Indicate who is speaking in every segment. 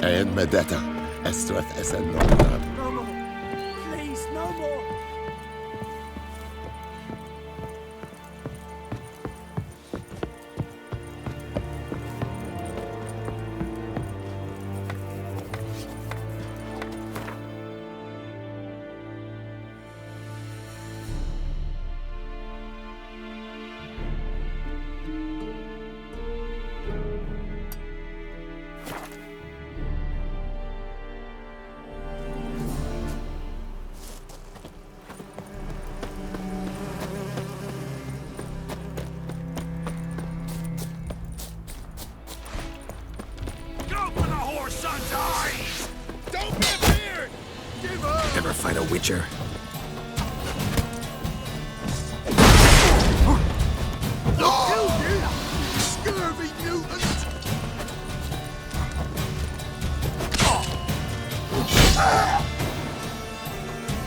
Speaker 1: And Medetta, Estreth Esen Nomad.
Speaker 2: No more. Please, no more.
Speaker 3: Ever fight a witcher?
Speaker 1: Scurvy mutant!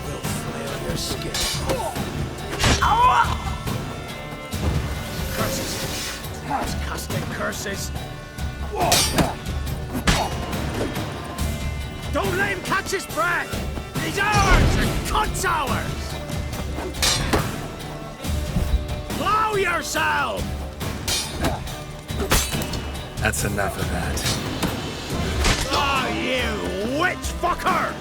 Speaker 3: We'll flail your skin. Curses! Those custom curses! Don't let him catch his breath! He's ours and cunt's ours! Plow yourself! That's enough of that. Oh, you witch fucker!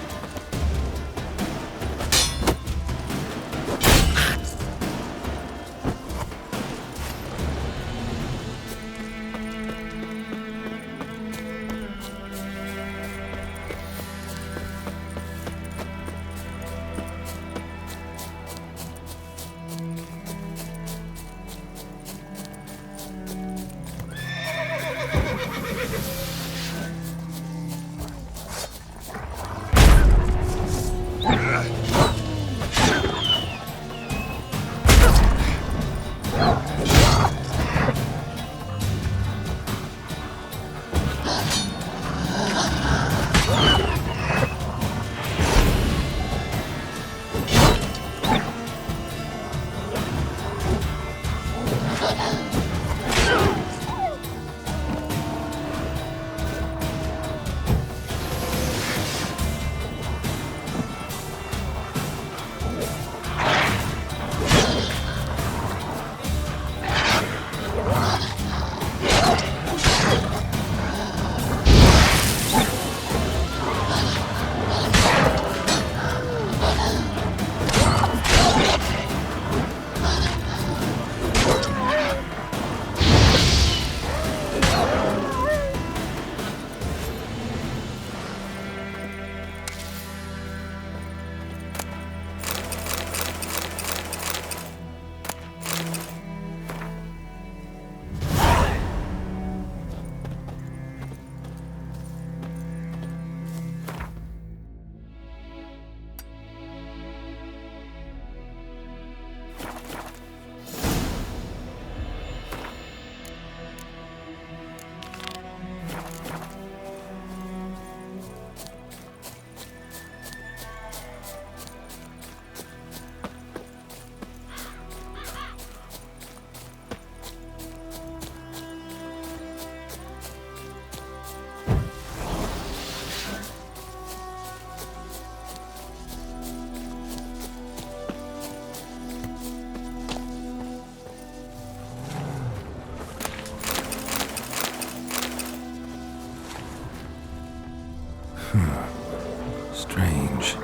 Speaker 3: Strange.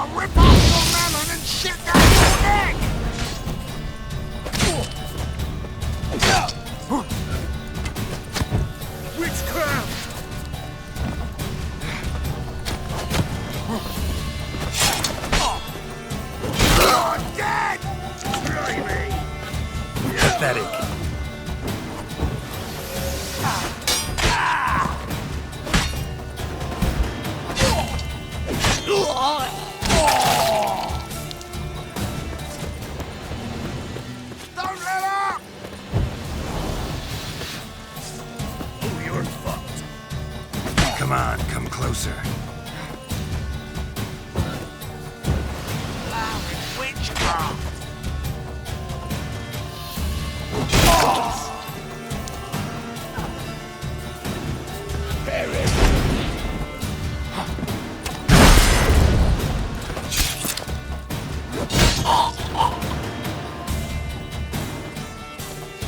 Speaker 3: I'll rip off your melon and shit down your neck! Witchcraft! You're dead! Blimey!
Speaker 4: Pathetic.
Speaker 3: Don't let up! Oh, you're fucked.
Speaker 4: Come on, come closer.
Speaker 3: Witchcraft!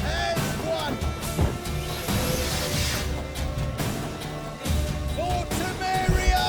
Speaker 1: There's one! For Temeria!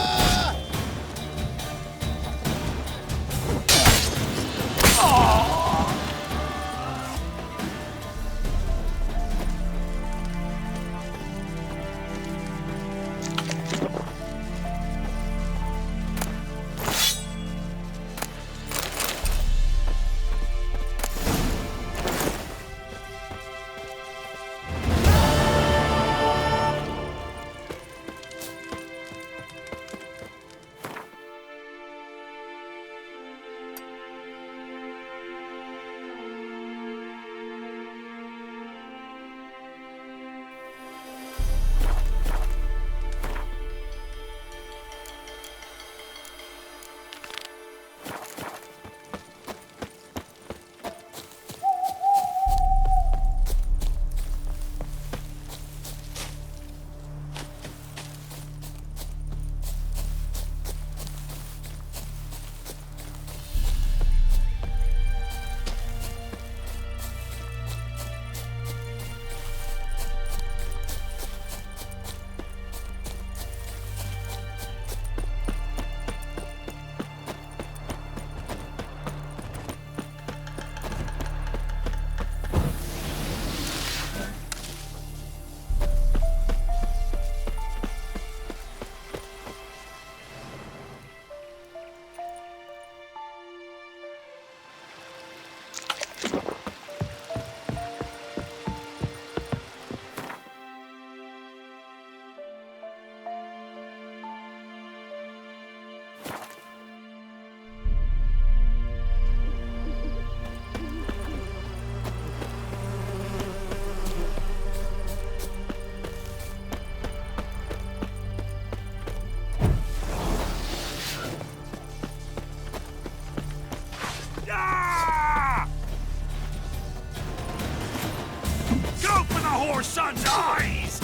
Speaker 3: Son's eyes!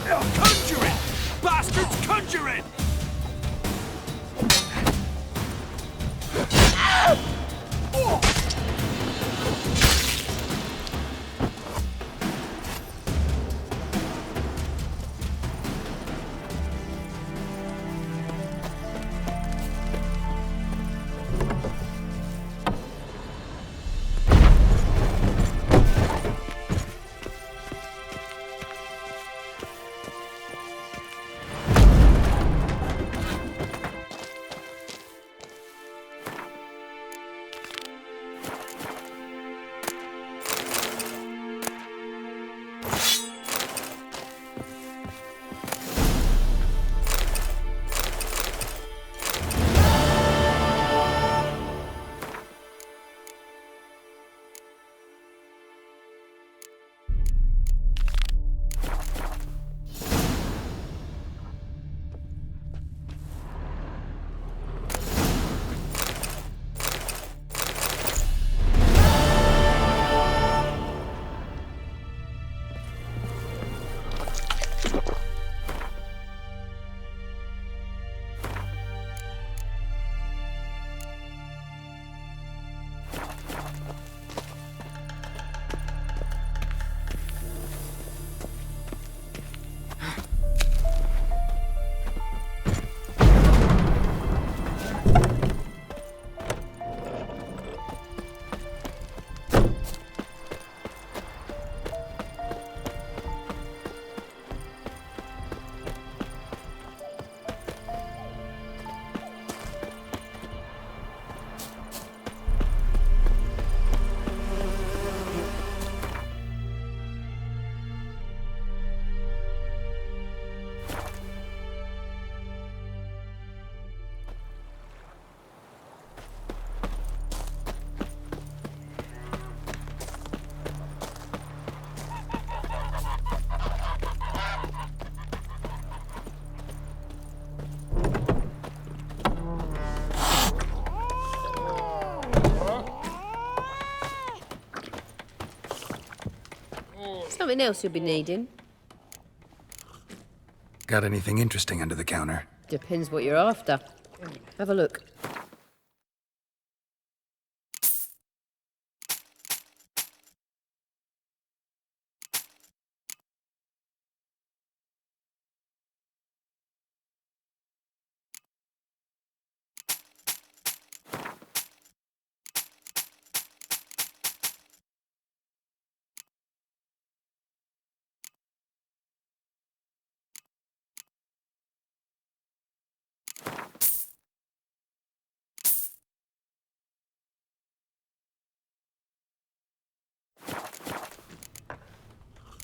Speaker 3: Conjure it! Bastards, conjure it!
Speaker 5: something else you'll be needing?
Speaker 4: Got anything interesting under the counter?
Speaker 5: Depends what you're after. Have a look.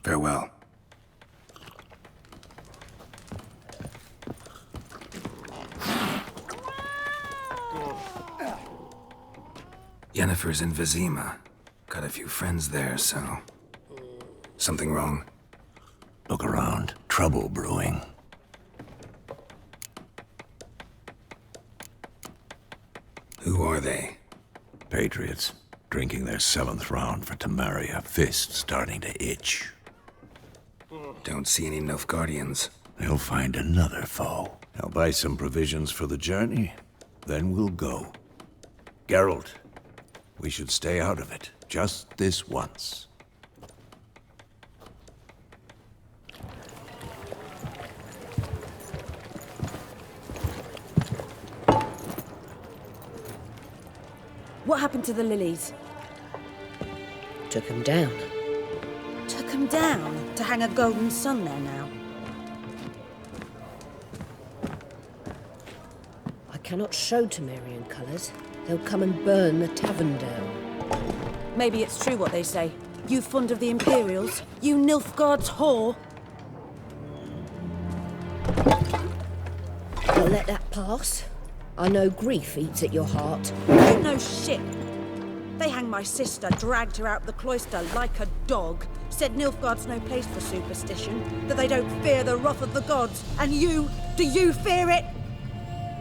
Speaker 4: Farewell. Yennefer's in Vizima. Got a few friends there, so... Something wrong?
Speaker 6: Look around. Trouble brewing.
Speaker 4: Who are they?
Speaker 6: Patriots. Drinking their 7th round for Temeria. Fists starting to itch.
Speaker 4: Don't see any Nilfgaardians.
Speaker 6: They'll find another foe. I'll buy some provisions for the journey. Then we'll go. Geralt, we should stay out of it. Just this once.
Speaker 2: What happened to the lilies?
Speaker 5: Took 'em down.
Speaker 2: Took them down to hang a golden sun there now.
Speaker 5: I cannot show Temerian colours. They'll come and burn the tavern down.
Speaker 2: Maybe it's true what they say. You fond of the Imperials? You Nilfgaard's whore?
Speaker 5: I'll let that pass. I know grief eats at your heart.
Speaker 2: You know shit. They hanged my sister, dragged her out the cloister like a dog, said Nilfgaard's no place for superstition, that they don't fear the wrath of the gods. And you, do you fear it?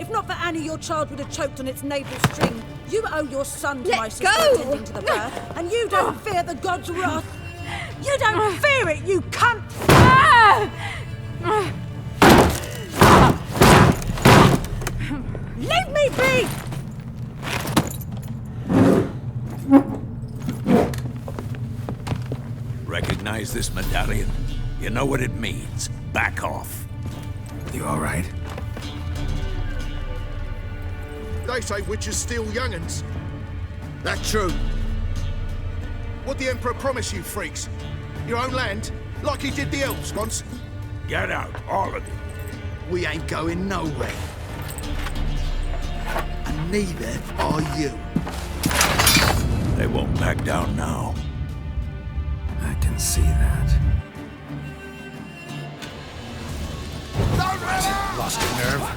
Speaker 2: If not for Annie, your child would have choked on its navel string. You owe your son to
Speaker 5: Let
Speaker 2: my sister
Speaker 5: go!
Speaker 2: attending to the birth, and you don't fear the gods' wrath. You don't fear it, you cunt! Leave me be!
Speaker 6: Recognize this medallion? You know what it means. Back off.
Speaker 4: You all right?
Speaker 1: They say witches steal young'uns. That's true. What'd the Emperor promise you, freaks? Your own land? Like he did the elves once?
Speaker 6: Get out, all of you.
Speaker 1: We ain't going nowhere. And neither are you.
Speaker 6: They won't back down now.
Speaker 4: I can see that.
Speaker 1: Lost your nerve?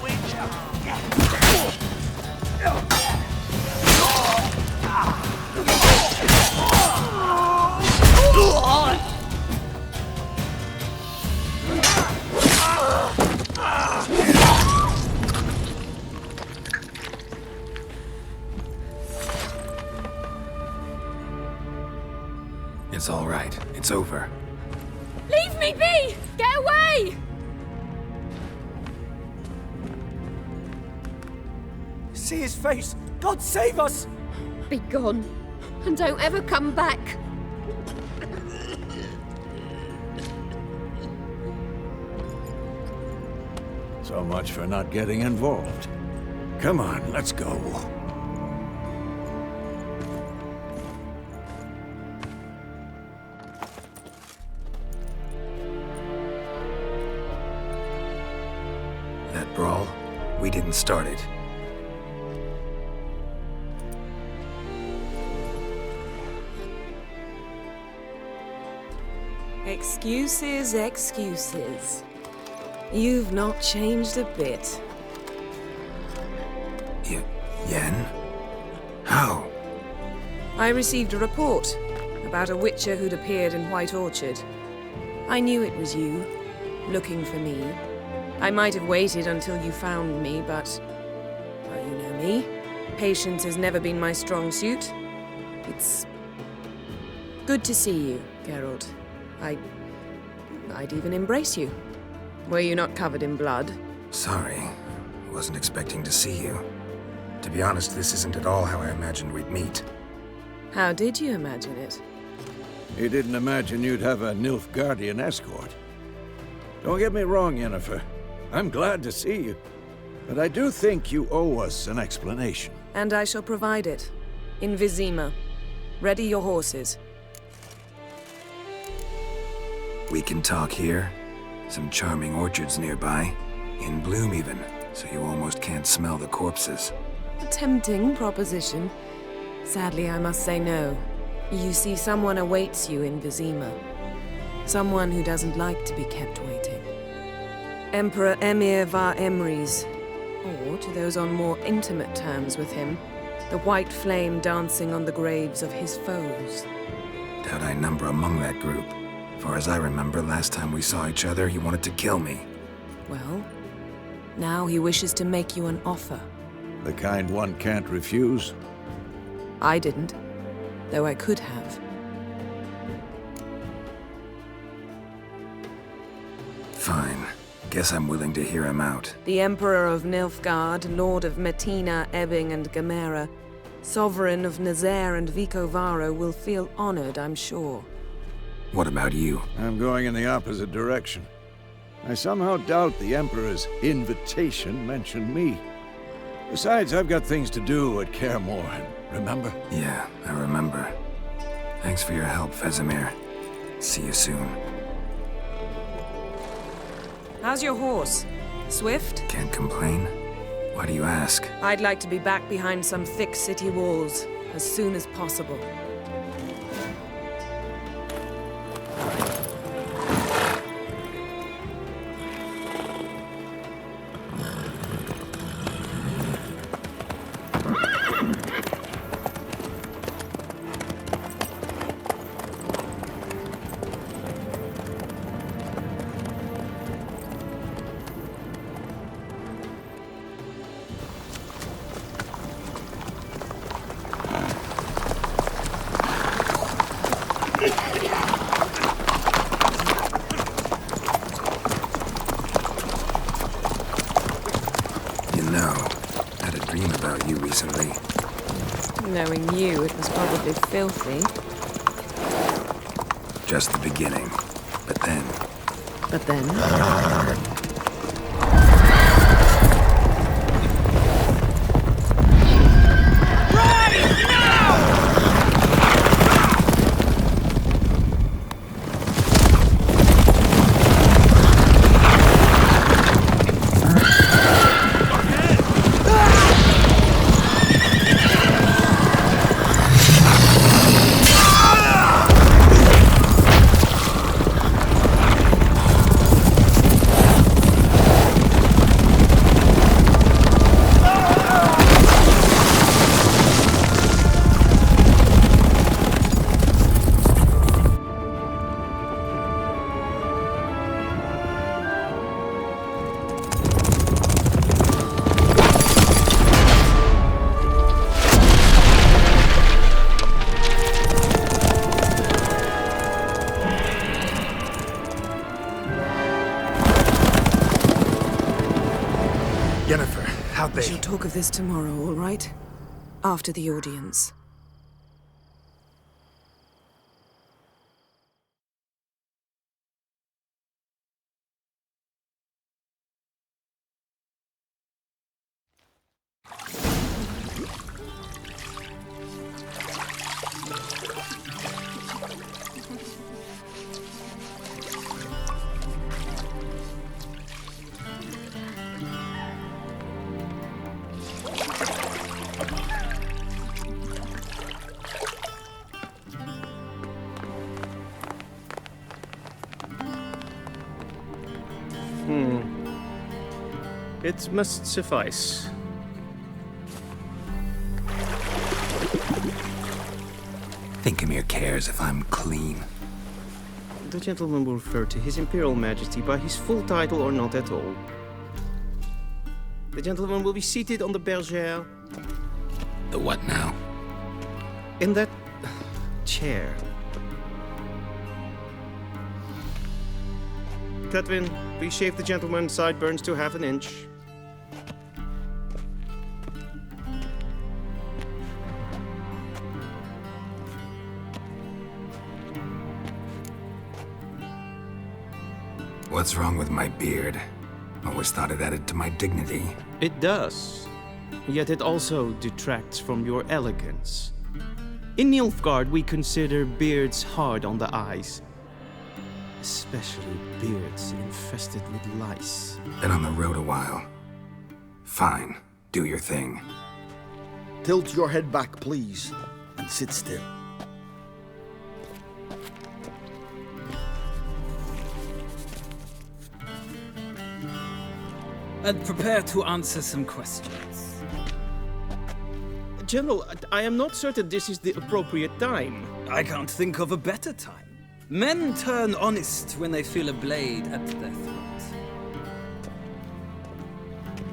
Speaker 4: It's all right. It's over.
Speaker 7: Leave me be! Get away!
Speaker 3: See his face! God save us!
Speaker 7: Be gone, and don't ever come back.
Speaker 6: So much for not getting involved. Come on, let's go.
Speaker 4: That brawl, we didn't start it.
Speaker 8: Excuses, excuses. You've not changed a bit.
Speaker 4: Yen? How?
Speaker 8: I received a report about a witcher who'd appeared in White Orchard. I knew it was you, looking for me. I might have waited until you found me, but... well, you know me. Patience has never been my strong suit. It's... good to see you, Geralt. I I'd even embrace you. Were you not covered in blood?
Speaker 4: Sorry. Wasn't expecting to see you. To be honest, this isn't at all how I imagined we'd meet.
Speaker 8: How did you imagine it?
Speaker 6: You didn't imagine you'd have a Nilfgaardian escort. Don't get me wrong, Yennefer. I'm glad to see you. But I do think you owe us an explanation.
Speaker 8: And I shall provide it. In Vizima. Ready your horses.
Speaker 4: We can talk here. Some charming orchards nearby. In bloom even, so you almost can't smell the corpses.
Speaker 8: A tempting proposition. Sadly, I must say no. You see, someone awaits you in Vizima. Someone who doesn't like to be kept waiting. Emperor Emir var Emrys. Or, to those on more intimate terms with him, the white flame dancing on the graves of his foes.
Speaker 4: Doubt I number among that group. For as I remember, last time we saw each other, he wanted to kill me.
Speaker 8: Well, now he wishes to make you an offer.
Speaker 6: The kind one can't refuse.
Speaker 8: I didn't, though I could have.
Speaker 4: Fine. Guess I'm willing to hear him out.
Speaker 8: The Emperor of Nilfgaard, Lord of Metina, Ebbing, and Gamera, Sovereign of Nazaire and Vicovaro will feel honored, I'm sure.
Speaker 4: What about you?
Speaker 6: I'm going in the opposite direction. I somehow doubt the Emperor's invitation mentioned me. Besides, I've got things to do at Kaer Morhen, remember?
Speaker 4: Yeah, I remember. Thanks for your help, Vesemir. See you soon.
Speaker 8: How's your horse? Swift?
Speaker 4: Can't complain. Why do you ask?
Speaker 8: I'd like to be back behind some thick city walls as soon as possible. Knowing you, it was probably filthy.
Speaker 4: Just the beginning. But then...
Speaker 8: But then? We shall talk of this tomorrow, all right? After the audience.
Speaker 9: It must suffice.
Speaker 4: Think Emir cares if I'm clean.
Speaker 9: The gentleman will refer to His Imperial Majesty by his full title or not at all. The gentleman will be seated on the bergère.
Speaker 4: The what now?
Speaker 9: In that chair. Catwin, please shave the gentleman's sideburns to half an inch.
Speaker 4: What's wrong with my beard? Always thought it added to my dignity.
Speaker 9: It does. Yet it also detracts from your elegance. In Nilfgaard, we consider beards hard on the eyes. Especially beards infested with lice.
Speaker 4: Been on the road a while. Fine, do your thing.
Speaker 1: Tilt your head back, please, and sit still.
Speaker 10: And prepare to answer some questions.
Speaker 9: General, I am not certain this is the appropriate time.
Speaker 10: I can't think of a better time. Men turn honest when they feel a blade at their throat.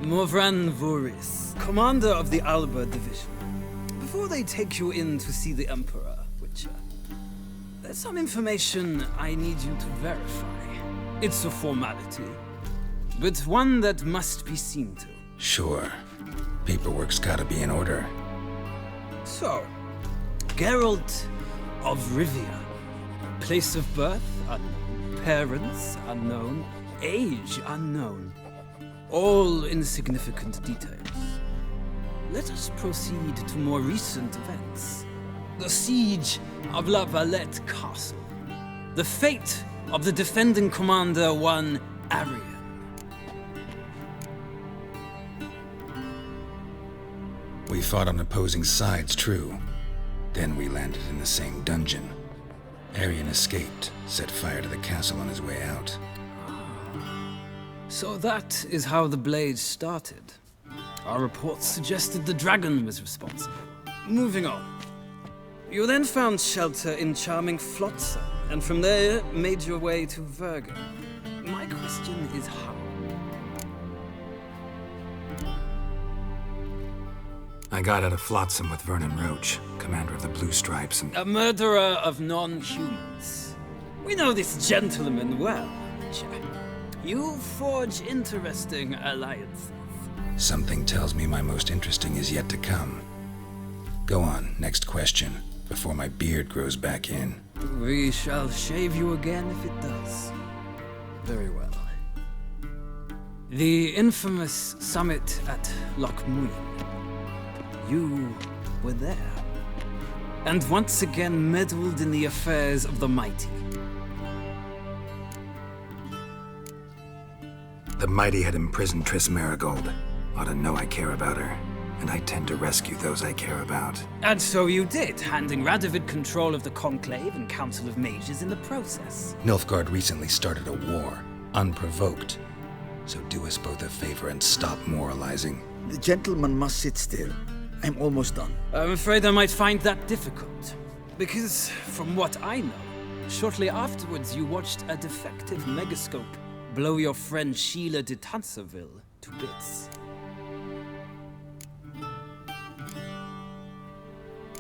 Speaker 10: Morvran Voris, commander of the Alba division. Before they take you in to see the Emperor, Witcher, there's some information I need you to verify. It's a formality, but one that must be seen to.
Speaker 4: Sure. Paperwork's gotta be in order.
Speaker 10: So, Geralt of Rivia. Place of birth unknown. Parents unknown. Age unknown. All insignificant details. Let us proceed to more recent events. The siege of La Valette Castle. The fate of the defending commander, one Arian.
Speaker 4: We fought on opposing sides, true. Then we landed in the same dungeon. Arian escaped, set fire to the castle on his way out.
Speaker 10: So that is how the blade started. Our reports suggested the dragon was responsible. Moving on. You then found shelter in charming Flotsam, and from there made your way to Vergen. My question is how?
Speaker 4: I got out of Flotsam with Vernon Roach, commander of the Blue Stripes, and...
Speaker 10: A murderer of non-humans. We know this gentleman well, Witcher. You forge interesting alliances.
Speaker 4: Something tells me my most interesting is yet to come. Go on, next question, before my beard grows back in.
Speaker 10: We shall shave you again if it does. Very well. The infamous summit at Loch Muin. You were there. And once again meddled in the affairs of the mighty.
Speaker 4: The mighty had imprisoned Triss Marigold. Ought to know I care about her, and I tend to rescue those I care about.
Speaker 10: And so you did, handing Radovid control of the Conclave and Council of Mages in the process.
Speaker 4: Nilfgaard recently started a war, unprovoked. So do us both a favor and stop moralizing.
Speaker 1: The gentleman must sit still. I'm almost done.
Speaker 10: I'm afraid I might find that difficult. Because, from what I know, shortly afterwards you watched a defective megascope blow your friend Sheila de Tanserville to bits.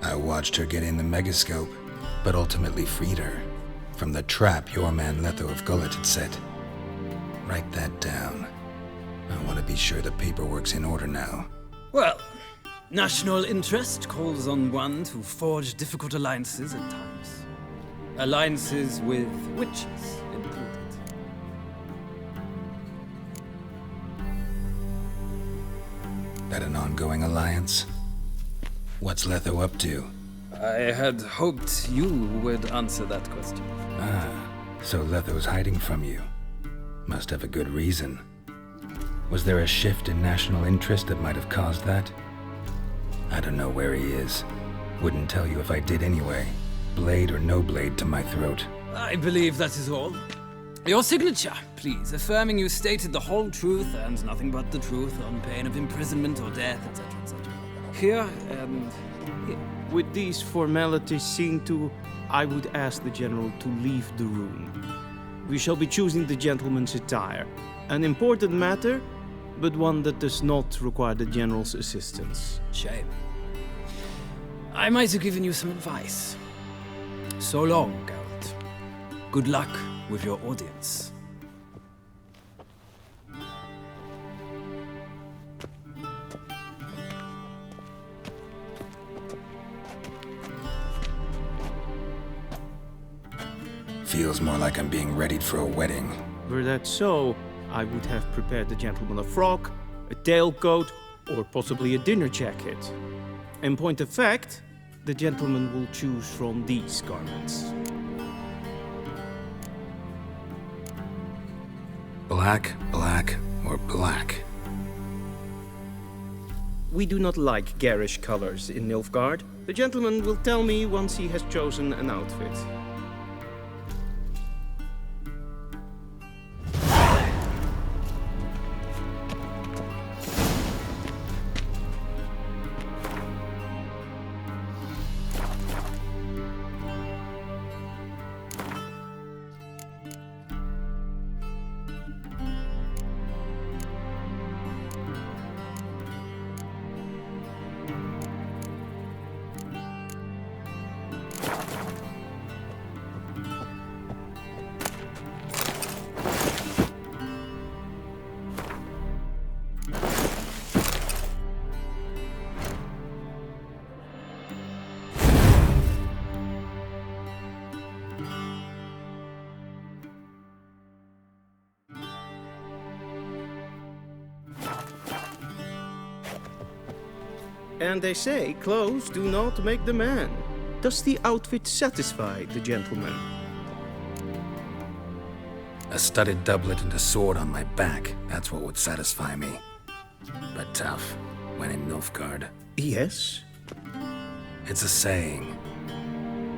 Speaker 4: I watched her get in the megascope, but ultimately freed her from the trap your man Letho of Gullet had set. Write that down. I want to be sure the paperwork's in order now.
Speaker 10: Well, national interest calls on one to forge difficult alliances at times. Alliances with witches included.
Speaker 4: That an ongoing alliance? What's Letho up to?
Speaker 10: I had hoped you would answer that question.
Speaker 4: Ah, so Letho's hiding from you. Must have a good reason. Was there a shift in national interest that might have caused that? I don't know where he is. Wouldn't tell you if I did anyway. Blade or no blade to my throat.
Speaker 10: I believe that is all. Your signature, please, affirming you stated the whole truth and nothing but the truth on pain of imprisonment or death, etc., etc. Here and here.
Speaker 9: With these formalities seen to, I would ask the general to leave the room. We shall be choosing the gentleman's attire. An important matter, but one that does not require the general's assistance.
Speaker 10: Shame. I might have given you some advice. So long, Geralt. Good luck with your audience.
Speaker 4: feels more like I'm being readied for a wedding.
Speaker 9: Were that so, I would have prepared the gentleman a frock, a tailcoat, or possibly a dinner jacket. In point of fact, the gentleman will choose from these garments.
Speaker 4: Black, black, or black?
Speaker 9: We do not like garish colors in Nilfgaard. The gentleman will tell me once he has chosen an outfit. And they say clothes do not make the man. Does the outfit satisfy the gentleman?
Speaker 4: A studded doublet and a sword on my back, that's what would satisfy me. But tough, when in Nilfgaard.
Speaker 9: Yes.
Speaker 4: It's a saying.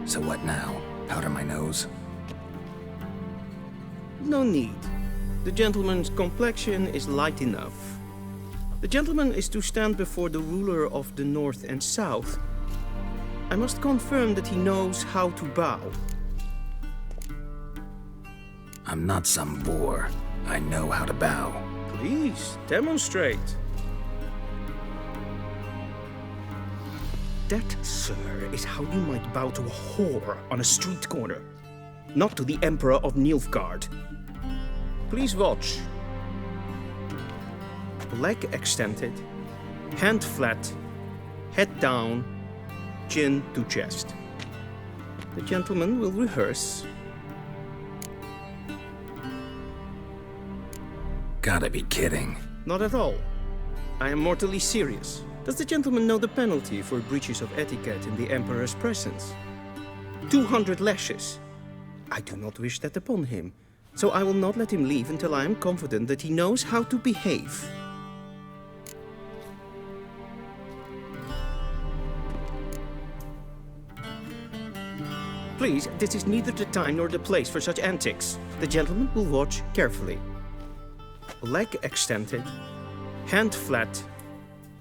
Speaker 4: So what now? Powder my nose?
Speaker 9: No need. The gentleman's complexion is light enough. The gentleman is to stand before the ruler of the North and South. I must confirm that he knows how to bow.
Speaker 4: I'm not some boor. I know how to bow.
Speaker 9: Please, demonstrate. That, sir, is how you might bow to a whore on a street corner, not to the Emperor of Nilfgaard. Please watch. Leg extended, hand flat, head down, chin to chest. The gentleman will rehearse.
Speaker 4: Gotta be kidding.
Speaker 9: Not at all. I am mortally serious. Does the gentleman know the penalty for breaches of etiquette in the Emperor's presence? 200 lashes. I do not wish that upon him, so I will not let him leave until I am confident that he knows how to behave. Please, this is neither the time nor the place for such antics. The gentleman will watch carefully. Leg extended, hand flat,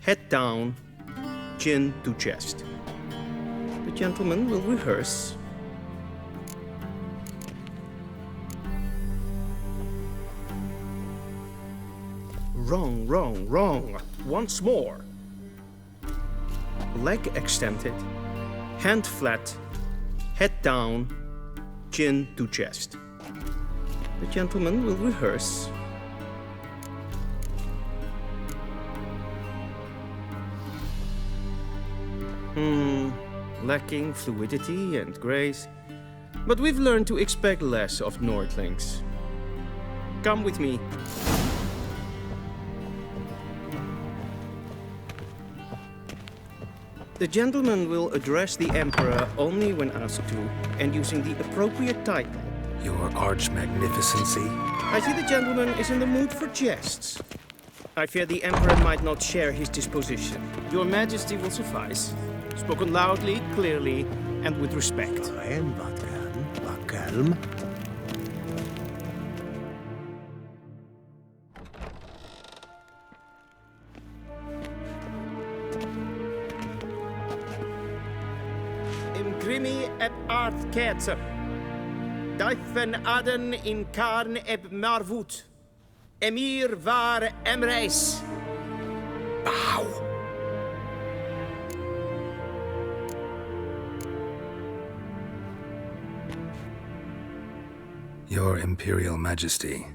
Speaker 9: head down, chin to chest. The gentleman will rehearse. Wrong, wrong, wrong. Once more. Leg extended, hand flat, head down, chin to chest. The gentleman will rehearse. Lacking fluidity and grace. But we've learned to expect less of Nordlings. Come with me. The gentleman will address the Emperor only when asked to, and using the appropriate title.
Speaker 4: Your Arch-Magnificency?
Speaker 9: I see the gentleman is in the mood for jests. I fear the Emperor might not share his disposition. Your Majesty will suffice. Spoken loudly, clearly, and with respect.
Speaker 6: Calm.
Speaker 9: Imgrimi et Aard ketzer. Dijfen aden in karn eb marvoet. Emir var emreis. Bow.
Speaker 4: Your Imperial Majesty.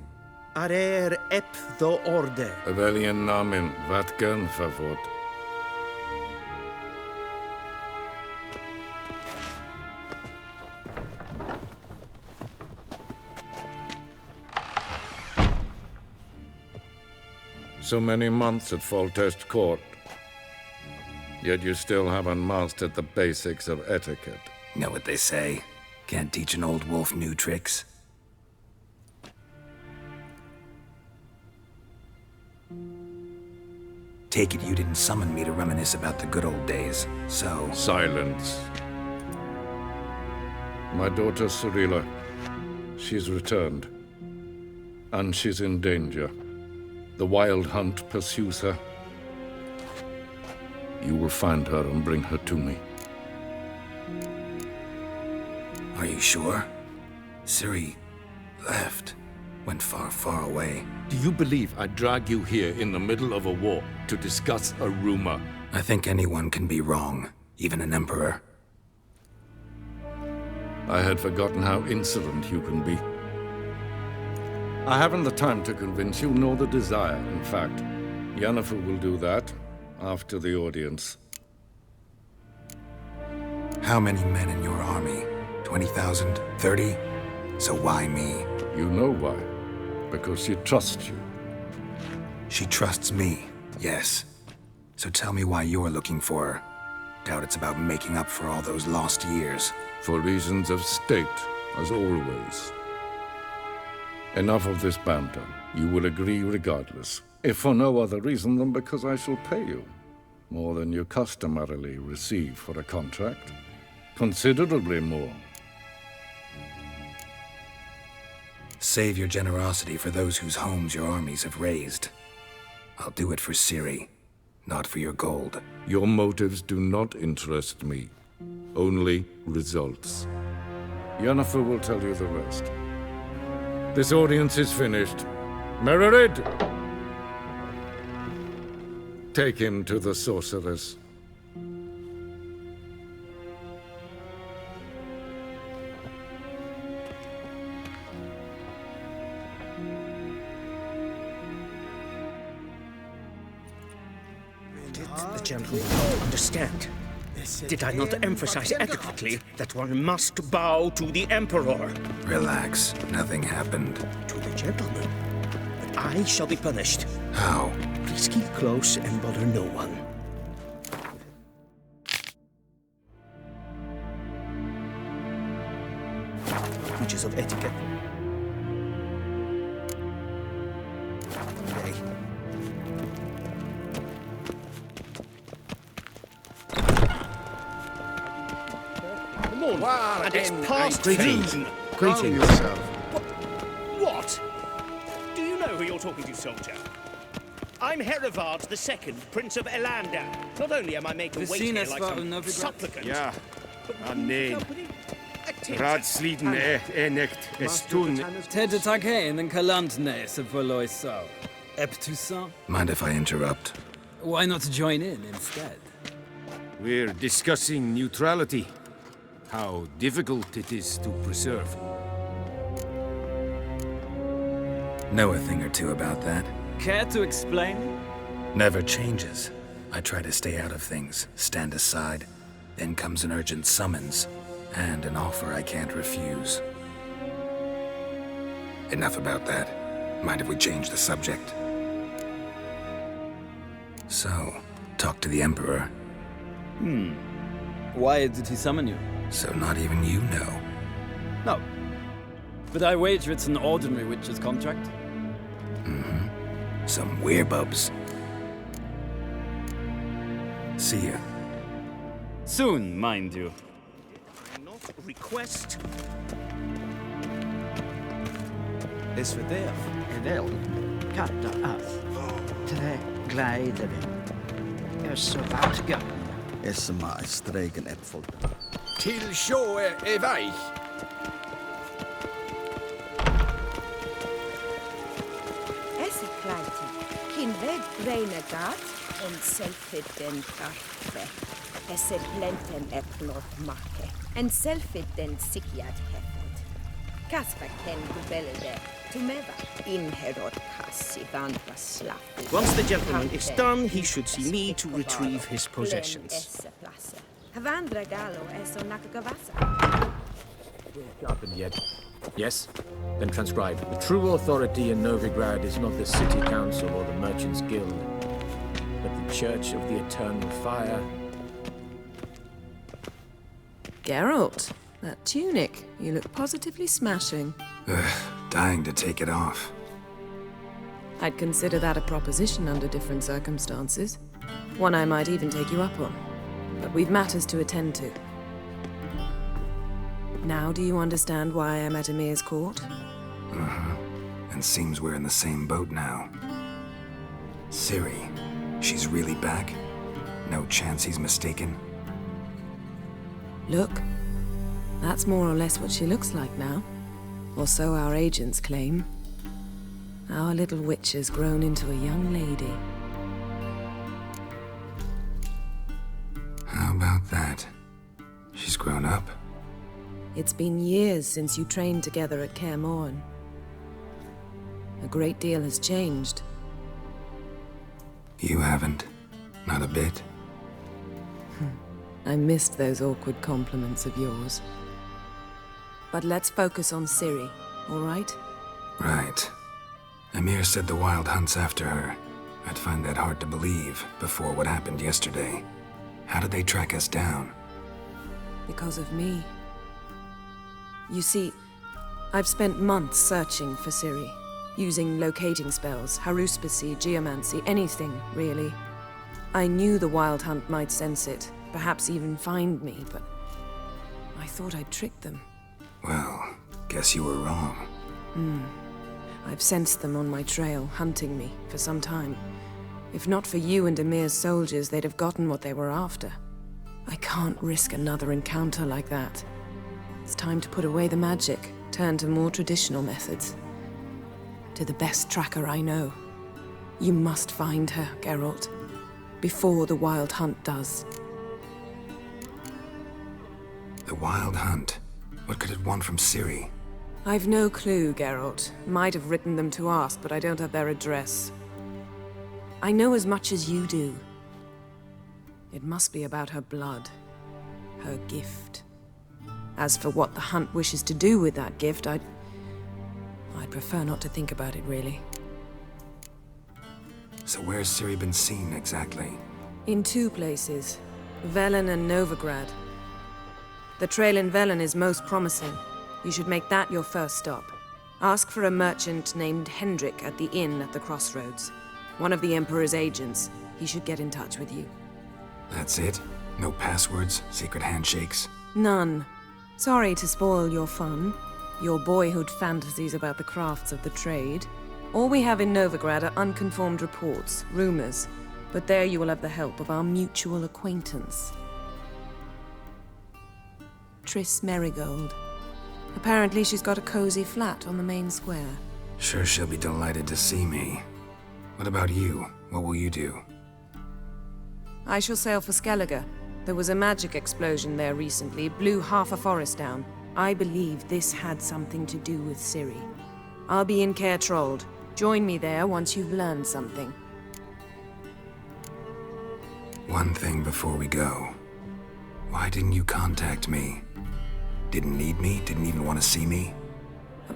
Speaker 9: Arer ep the orde.
Speaker 11: Weljen namen, wat kan favor? So many months at Foltest Court. Yet you still haven't mastered the basics of etiquette.
Speaker 4: Know what they say? Can't teach an old wolf new tricks. Take it you didn't summon me to reminisce about the good old days, so...
Speaker 11: Silence. My daughter Cyrilla, she's returned. And she's in danger. The Wild Hunt pursues her. You will find her and bring her to me.
Speaker 4: Are you sure? Ciri left. Went far, far away.
Speaker 11: Do you believe I'd drag you here in the middle of a war to discuss a rumor?
Speaker 4: I think anyone can be wrong, even an emperor.
Speaker 11: I had forgotten how insolent you can be. I haven't the time to convince you, nor the desire, in fact. Yennefer will do that after the audience.
Speaker 4: How many men in your army? 20,000? 30? So why me?
Speaker 11: You know why. Because she trusts you.
Speaker 4: She trusts me, yes. So tell me why you're looking for her. Doubt it's about making up for all those lost years.
Speaker 11: For reasons of state, as always. Enough of this banter. You will agree regardless. If for no other reason than because I shall pay you. More than you customarily receive for a contract. Considerably more.
Speaker 4: Save your generosity for those whose homes your armies have razed. I'll do it for Ciri, not for your gold.
Speaker 11: Your motives do not interest me. Only results. Yennefer will tell you the rest. This audience is finished. Mererid! Take him to the sorceress.
Speaker 3: Did the gentleman understand? Did I not emphasize adequately that one must bow to the Emperor?
Speaker 4: Relax. Nothing happened.
Speaker 3: To the gentleman. But I shall be punished.
Speaker 4: How?
Speaker 3: Please keep close and bother no one. Breaches of etiquette. Okay. Come on, and it's past noon.
Speaker 1: Greetings.
Speaker 3: What? Do you know who you're talking to, soldier? I'm Herivard II, Prince of Elander. Not only am I making weight here like some supplicant...
Speaker 12: Ja, nee. Ratsliden nicht es tun.
Speaker 10: Tete Takane and Kalantne, se Voloisau. Eptusan?
Speaker 4: Mind if I interrupt?
Speaker 10: Why not join in instead?
Speaker 12: We're discussing neutrality. How difficult it is to preserve.
Speaker 4: Know a thing or two about that?
Speaker 10: Care to explain?
Speaker 4: Never changes. I try to stay out of things, stand aside. Then comes an urgent summons, and an offer I can't refuse. Enough about that. Mind if we change the subject? So, talk to the Emperor.
Speaker 10: Why did he summon you?
Speaker 4: So not even you know.
Speaker 10: No. But I wager it's an ordinary witch's contract.
Speaker 4: Some werebubs. See ya.
Speaker 10: Soon, mind you.
Speaker 3: Not request.
Speaker 13: Es verderf är väl kattar att trägläder så vattga är som stregen äppel.
Speaker 1: Till sjå är väg.
Speaker 2: Esiklaiti, kin väg reinegat, en selfid den kaffe. Eset blenten äpplot make, en selfid den sikiat heffot. Kasvaken gubelde, tumeva, inherot kassi vandra slappi.
Speaker 3: Once the gentleman is done, he should see me to retrieve his possessions.
Speaker 2: Havandra galo eso nakagavasa.
Speaker 14: Sharpened yet. Yes? Then transcribe. The true authority in Novigrad is not the city council or the merchant Merchants' Guild. But the Church of the Eternal Fire...
Speaker 8: Geralt, that tunic. You look positively smashing.
Speaker 4: Dying to take it off.
Speaker 8: I'd consider that a proposition under different circumstances. One I might even take you up on. But we've matters to attend to. Now do you understand why I'm at Emir's court?
Speaker 4: Uh-huh. And seems we're in the same boat now. Ciri, she's really back? No chance he's mistaken?
Speaker 8: Look, that's more or less what she looks like now. Or so our agents claim. Our little witch has grown into a young lady.
Speaker 4: How about that? She's grown up?
Speaker 8: It's been years since you trained together at Kaer Morhen. A great deal has changed.
Speaker 4: You haven't? Not a bit?
Speaker 8: I missed those awkward compliments of yours. But let's focus on Ciri, all right?
Speaker 4: Right. Emir said the Wild Hunt's after her. I'd find that hard to believe before what happened yesterday. How did they track us down?
Speaker 8: Because of me. You see, I've spent months searching for Ciri, using locating spells, haruspicy, geomancy, anything, really. I knew the Wild Hunt might sense it, perhaps even find me, but I thought I'd tricked them.
Speaker 4: Well, guess you were wrong.
Speaker 8: I've sensed them on my trail, hunting me, for some time. If not for you and Emir's soldiers, they'd have gotten what they were after. I can't risk another encounter like that. It's time to put away the magic, turn to more traditional methods. To the best tracker I know. You must find her, Geralt. Before the Wild Hunt does.
Speaker 4: The Wild Hunt? What could it want from Ciri?
Speaker 8: I've no clue, Geralt. Might have written them to ask, but I don't have their address. I know as much as you do. It must be about her blood. Her gift. As for what the Hunt wishes to do with that gift, I'd prefer not to think about it, really.
Speaker 4: So where's Ciri been seen, exactly?
Speaker 8: In two places. Velen and Novigrad. The trail in Velen is most promising. You should make that your first stop. Ask for a merchant named Hendrik at the inn at the crossroads. One of the Emperor's agents. He should get in touch with you.
Speaker 4: That's it? No passwords, secret handshakes?
Speaker 8: None. Sorry to spoil your fun. Your boyhood fantasies about the crafts of the trade. All we have in Novigrad are unconfirmed reports, rumors. But there you will have the help of our mutual acquaintance. Triss Merigold. Apparently she's got a cozy flat on the main square.
Speaker 4: Sure she'll be delighted to see me. What about you? What will you do?
Speaker 8: I shall sail for Skellige. There was a magic explosion there recently, blew half a forest down. I believe this had something to do with Ciri. I'll be in Caer Trold. Join me there once you've learned something.
Speaker 4: One thing before we go. Why didn't you contact me? Didn't need me? Didn't even want to see me?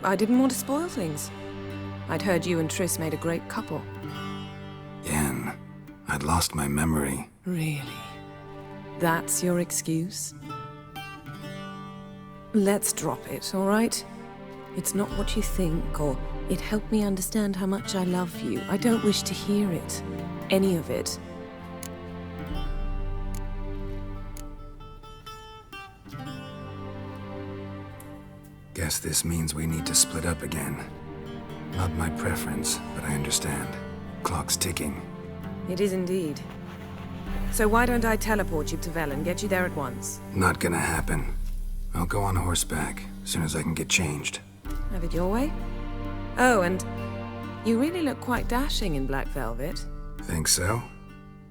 Speaker 8: I didn't want to spoil things. I'd heard you and Triss made a great couple.
Speaker 4: Yen, I'd lost my memory.
Speaker 8: Really? That's your excuse? Let's drop it, all right? It's not what you think, or it helped me understand how much I love you. I don't wish to hear it. Any of it.
Speaker 4: Guess this means we need to split up again. Not my preference, but I understand. Clock's ticking.
Speaker 8: It is indeed. So why don't I teleport you to Velen, get you there at once?
Speaker 4: Not gonna happen. I'll go on horseback, as soon as I can get changed.
Speaker 8: Have it your way? Oh, and you really look quite dashing in black velvet.
Speaker 4: Think so?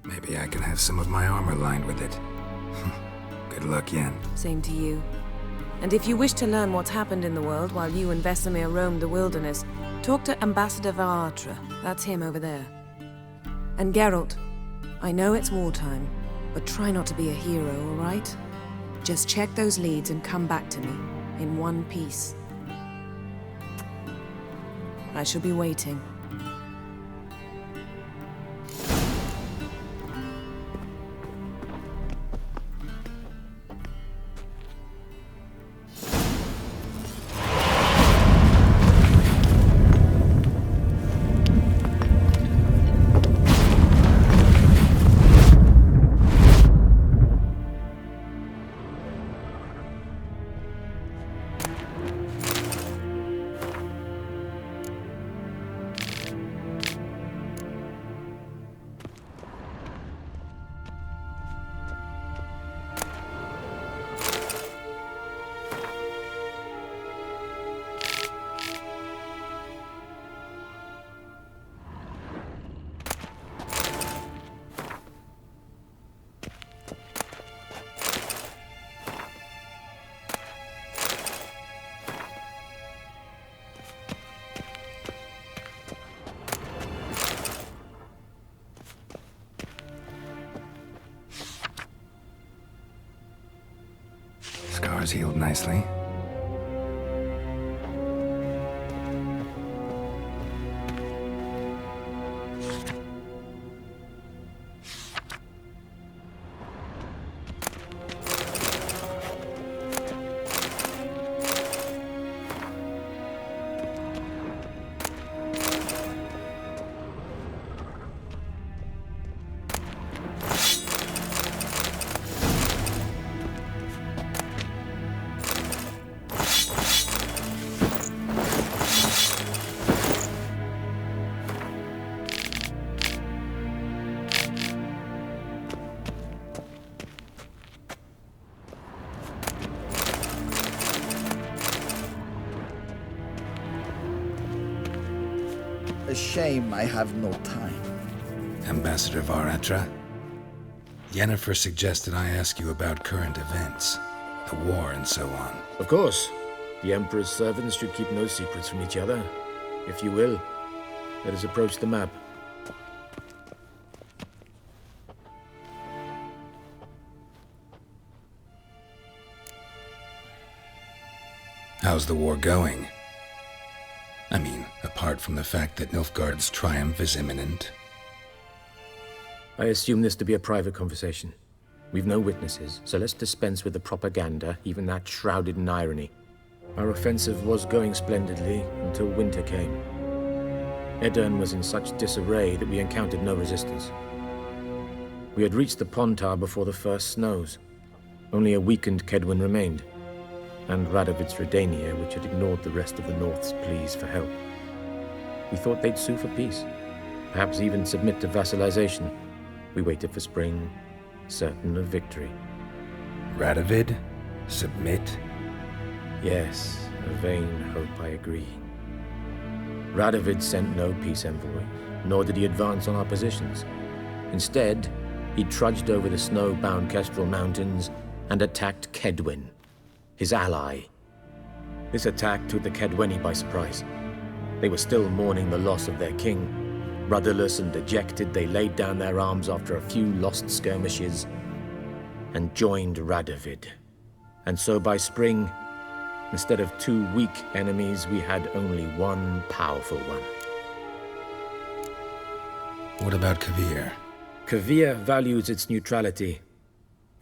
Speaker 4: Maybe I can have some of my armor lined with it. Good luck, Yen.
Speaker 8: Same to you. And if you wish to learn what's happened in the world while you and Vesemir roamed the wilderness, talk to Ambassador Vaatra. That's him over there. And Geralt, I know it's wartime, but try not to be a hero, all right? Just check those leads and come back to me, in one piece. I shall be waiting.
Speaker 4: scars healed nicely.
Speaker 13: A shame I have no time.
Speaker 4: Ambassador Varatra, Yennefer suggested I ask you about current events, the war and so on.
Speaker 14: Of course. The Emperor's servants should keep no secrets from each other. If you will, let us approach the map.
Speaker 4: How's the war going? I mean, apart from the fact that Nilfgaard's triumph is imminent.
Speaker 14: I assume this to be a private conversation. We've no witnesses, so let's dispense with the propaganda, even that shrouded in irony. Our offensive was going splendidly until winter came. Edirn was in such disarray that we encountered no resistance. We had reached the Pontar before the first snows. Only a weakened Kedwin remained, and Radovid's Redania, which had ignored the rest of the North's pleas for help. We thought they'd sue for peace, perhaps even submit to vassalization. We waited for spring, certain of victory.
Speaker 4: Radovid? Submit?
Speaker 14: Yes, a vain hope, I agree. Radovid sent no peace envoy, nor did he advance on our positions. Instead, he trudged over the snow-bound Kestrel Mountains and attacked Kedwin, his ally. This attack took the Kedweni by surprise. They were still mourning the loss of their king. Rudderless and dejected, they laid down their arms after a few lost skirmishes and joined Radovid. And so by spring, instead of 2 weak enemies, we had only one powerful one.
Speaker 4: What about Kavir?
Speaker 14: Kavir values its neutrality,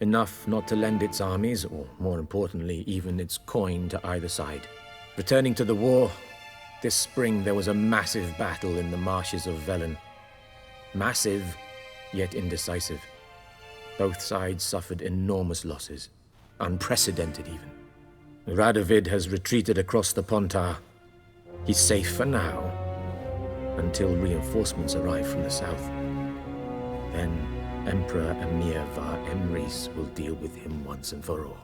Speaker 14: enough not to lend its armies, or more importantly, even its coin to either side. Returning to the war, this spring there was a massive battle in the marshes of Velen. Massive, yet indecisive. Both sides suffered enormous losses, unprecedented even. Radovid has retreated across the Pontar. He's safe for now, until reinforcements arrive from the south. Then Emperor Emir Var Emrys will deal with him once and for all.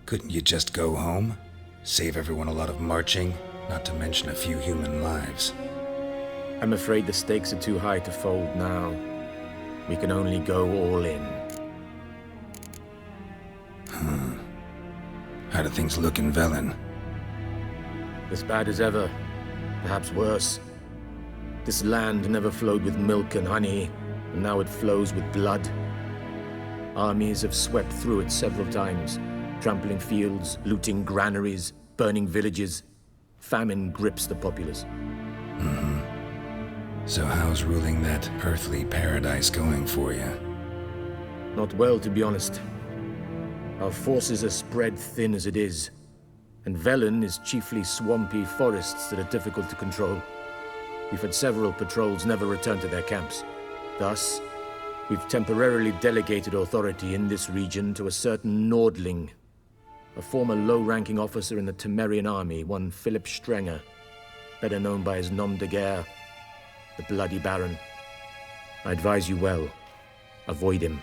Speaker 4: Couldn't you just go home? Save everyone a lot of marching, not to mention a few human lives.
Speaker 14: I'm afraid the stakes are too high to fold now. We can only go all in.
Speaker 4: How do things look in Velen?
Speaker 14: As bad as ever, perhaps worse. This land never flowed with milk and honey, and now it flows with blood. Armies have swept through it several times, trampling fields, looting granaries, burning villages. Famine grips the populace.
Speaker 4: So how's ruling that earthly paradise going for you?
Speaker 14: Not well, to be honest. Our forces are spread thin as it is, and Velen is chiefly swampy forests that are difficult to control. We've had several patrols never return to their camps. Thus, we've temporarily delegated authority in this region to a certain Nordling, a former low-ranking officer in the Temerian army, one Philip Strenger, better known by his nom de guerre, the Bloody Baron. I advise you well. Avoid him.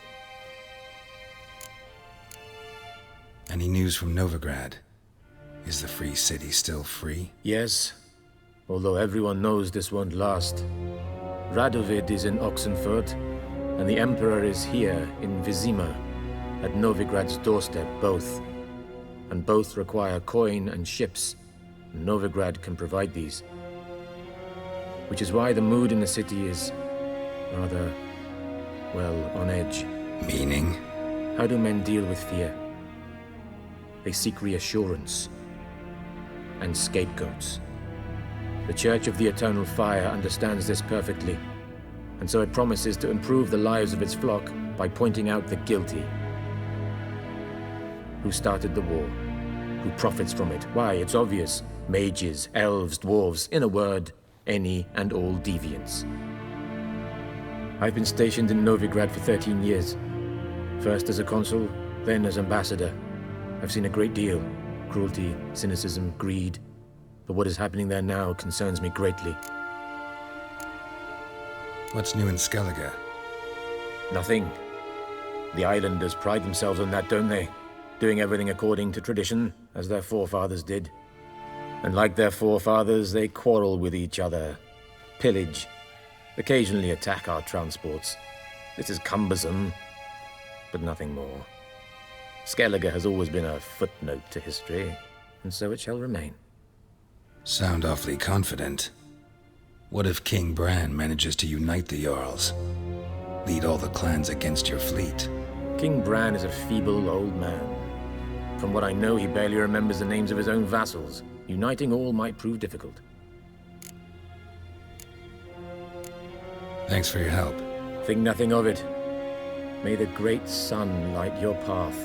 Speaker 4: Any news from Novigrad? Is the free city still free?
Speaker 14: Yes, although everyone knows this won't last. Radovid is in Oxenfurt, and the Emperor is here in Vizima, at Novigrad's doorstep, both. And both require coin and ships, and Novigrad can provide these. Which is why the mood in the city is rather, well, on edge.
Speaker 4: Meaning?
Speaker 14: How do men deal with fear? They seek reassurance and scapegoats. The Church of the Eternal Fire understands this perfectly, and so it promises to improve the lives of its flock by pointing out the guilty. Who started the war? Who profits from it? Why, it's obvious. Mages, elves, dwarves, in a word, any and all deviants. I've been stationed in Novigrad for 13 years. First as a consul, then as ambassador. I've seen a great deal. Cruelty, cynicism, greed. But what is happening there now concerns me greatly.
Speaker 4: What's new in Skellige?
Speaker 14: Nothing. The islanders pride themselves on that, don't they? Doing everything according to tradition, as their forefathers did. And like their forefathers, they quarrel with each other, pillage, occasionally attack our transports. This is cumbersome, but nothing more. Skellige has always been a footnote to history, and so it shall remain.
Speaker 4: Sound awfully confident. What if King Bran manages to unite the Jarls? Lead all the clans against your fleet?
Speaker 14: King Bran is a feeble old man. From what I know, he barely remembers the names of his own vassals. Uniting all might prove difficult.
Speaker 4: Thanks for your help.
Speaker 14: Think nothing of it. May the great sun light your path.